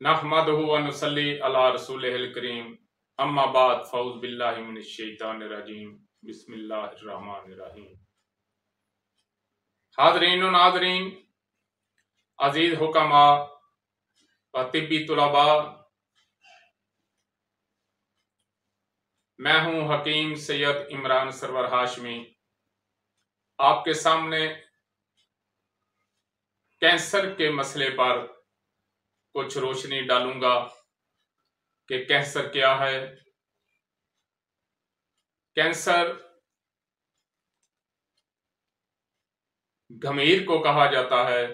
नहमदुहु व नुसल्ली अला रसूलिहिल करीम अम्मा बाद फौज बिल्लाहि मिनश शैतानिर रजीम बिस्मिल्लाहिर रहमानिर रहीम। हाज़रीन व नाज़रीन, अजीज हुक्मा व तिब्बी तुलबा, मैं हूं हकीम सैयद इमरान सरवर हाशमी, आपके सामने कैंसर के मसले पर कुछ रोशनी डालूंगा कि कैंसर क्या है। कैंसर गंभीर को कहा जाता है,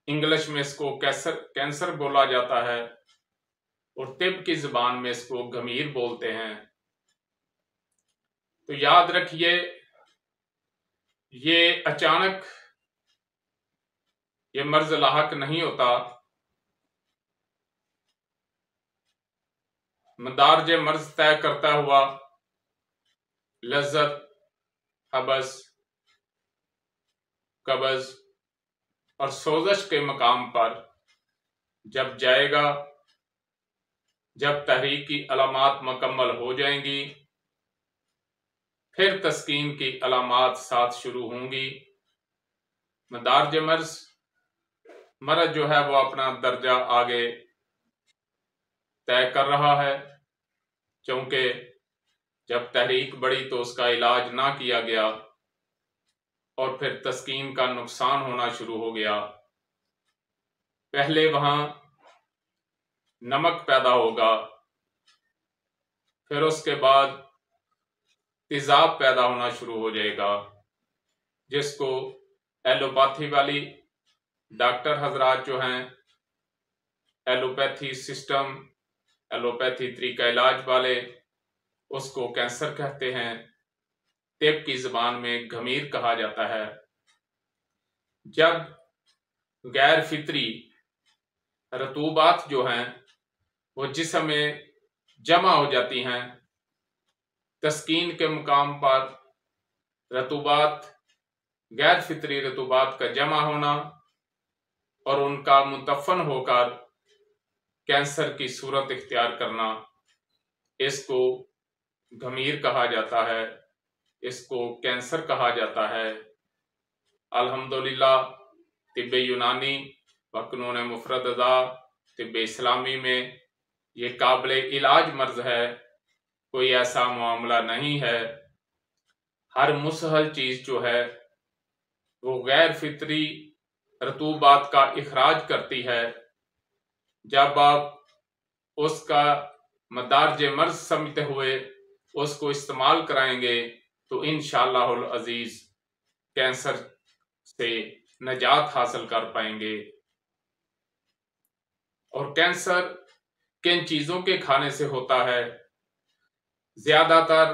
इंग्लिश में इसको कैंसर बोला जाता है और तिब्ब की जुबान में इसको गंभीर बोलते हैं। तो याद रखिए, ये अचानक ये मर्ज लाहक नहीं होता। मदारज मर्ज तय करता हुआ लज्जत, हबस, कब्ज और सोजश के मकाम पर जब जाएगा, जब तहरीक की अलामात मुकम्मल हो जाएंगी, फिर तस्कीन की अलामात साथ शुरू होंगी। मदारज मर्ज जो है वो अपना दर्जा आगे तय कर रहा है, क्योंकि जब तहरीक बढ़ी तो उसका इलाज ना किया गया और फिर तस्कीन का नुकसान होना शुरू हो गया। पहले वहां नमक पैदा होगा, फिर उसके बाद तेजाब पैदा होना शुरू हो जाएगा, जिसको एलोपैथी वाली डॉक्टर हजरात जो हैं, एलोपैथी सिस्टम, एलोपैथी तरीका इलाज वाले, उसको कैंसर कहते हैं। तिब्ब की जुबान में गंभीर कहा जाता है। जब गैर फितरी रतूबात जो हैं वो जिस्म में जमा हो जाती हैं, तस्कीन के मुकाम पर रतूबात, गैर फितरी रतूबात का जमा होना और उनका मुतफन होकर कैंसर की सूरत इख्तियार करना, इसको गंभीर कहा जाता है, इसको कैंसर कहा जाता है। अल्हम्दुलिल्लाह तिब्बे यूनानी व क़ुनून मुफ़रदा तिब्बे इस्लामी में ये काबिल इलाज मर्ज है, कोई ऐसा मामला नहीं है। हर मुसहल चीज जो है वो गैर फितरी रतूबात का इखराज करती है। जब आप उसका मदारज मर्ज समझते हुए उसको इस्तेमाल कराएंगे तो इंशाअल्लाहुल अजीज कैंसर से नजात हासिल कर पाएंगे। और कैंसर किन चीजों के खाने से होता है? ज्यादातर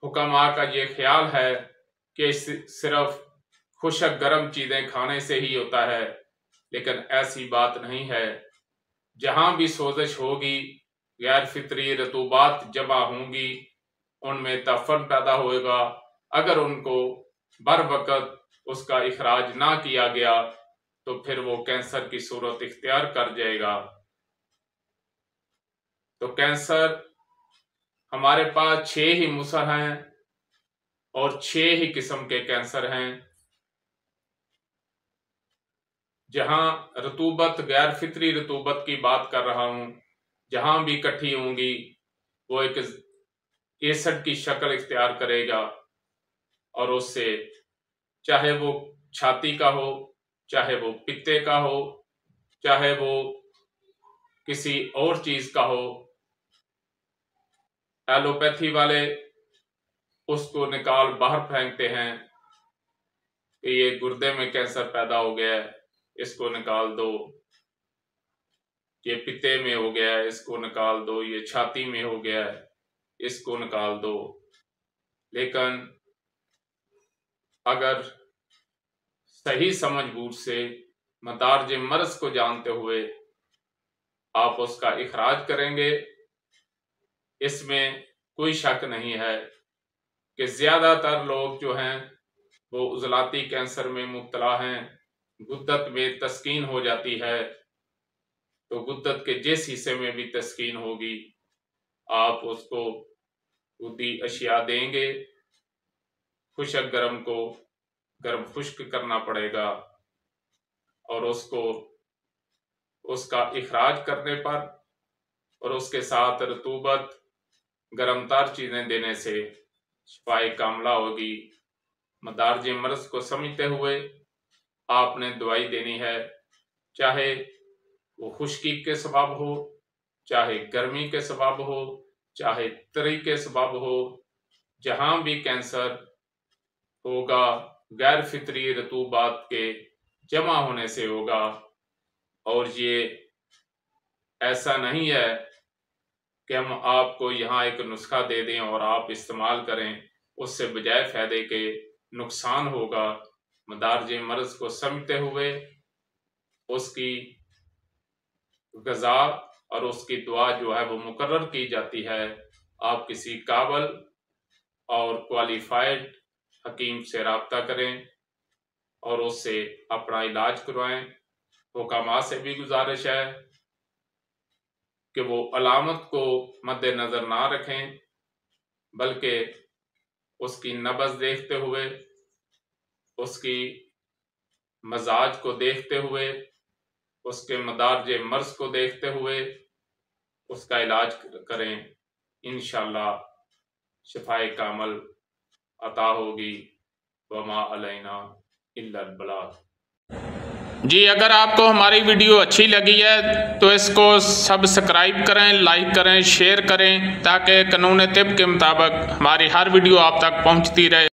हुक्मा का ये ख्याल है कि सिर्फ खुशक गर्म चीजें खाने से ही होता है, लेकिन ऐसी बात नहीं है। जहां भी सोजिश होगी, गैर फितरी रतूबात जमा होंगी, उनमें तफन पैदा होगा। अगर उनको बर वक्त उसका इखराज ना किया गया तो फिर वो कैंसर की सूरत इख्तियार कर जाएगा। तो कैंसर हमारे पास 6 ही मुसर हैं और 6 ही किस्म के कैंसर हैं। जहां रतूबत, गैर फितरी रतूबत की बात कर रहा हूं, जहां भी इकट्ठी होंगी वो एक एसिड की शक्ल इख्तियार करेगा और उससे, चाहे वो छाती का हो, चाहे वो पित्ते का हो, चाहे वो किसी और चीज का हो, एलोपैथी वाले उसको निकाल बाहर फेंकते हैं कि ये गुर्दे में कैंसर पैदा हो गया है, इसको निकाल दो। ये पित्ते में हो गया है, इसको निकाल दो। ये छाती में हो गया है, इसको निकाल दो। लेकिन अगर सही समझ बूझ से मदारज मर्ज को जानते हुए आप उसका इखराज करेंगे, इसमें कोई शक नहीं है कि ज्यादातर लोग जो हैं वो उजलाती कैंसर में मुब्तला हैं। गुद्दत में तस्कीन हो जाती है, तो गुद्दत के जिस हिस्से में भी तस्कीन होगी आप उसको गुद्दी अशिया देंगे। खुशक गर्म को गर्म खुश्क करना पड़ेगा और उसको उसका इखराज करने पर और उसके साथ रतूबत गर्मतर चीजें देने से शिफाए कामला होगी। मदारज मर्ज को समझते हुए आपने दवाई देनी है, चाहे वो खुश्की के सबब हो, चाहे गर्मी के सबब हो, चाहे तरी के सबब हो। जहां भी कैंसर होगा गैर फितरी रतूबात के जमा होने से होगा। और ये ऐसा नहीं है कि हम आपको यहाँ एक नुस्खा दे दें और आप इस्तेमाल करें, उससे बजाय फायदे के नुकसान होगा। मदारज मर्ज को समझते हुए उसकी ग़िज़ा और उसकी दुआ जो है वो मुकर्रर की जाती है। आप किसी काबिल और क्वालिफाइड हकीम से रब्ता करें और उससे अपना इलाज करवाएं। हुकामा से भी गुजारिश है कि वो अलामत को मद्देनजर ना रखें, बल्कि उसकी नब्ज़ देखते हुए, उसकी मजाज को देखते हुए, उसके मदारज मर्ज को देखते हुए उसका इलाज करें। इंशाअल्लाह शिफाए कामल अता होगी। वमा अलैना इल्लल बलाग। जी, अगर आपको हमारी वीडियो अच्छी लगी है तो इसको सब्सक्राइब करें, लाइक करें, शेयर करें, ताकि कानून तिब के मुताबिक हमारी हर वीडियो आप तक पहुंचती रहे।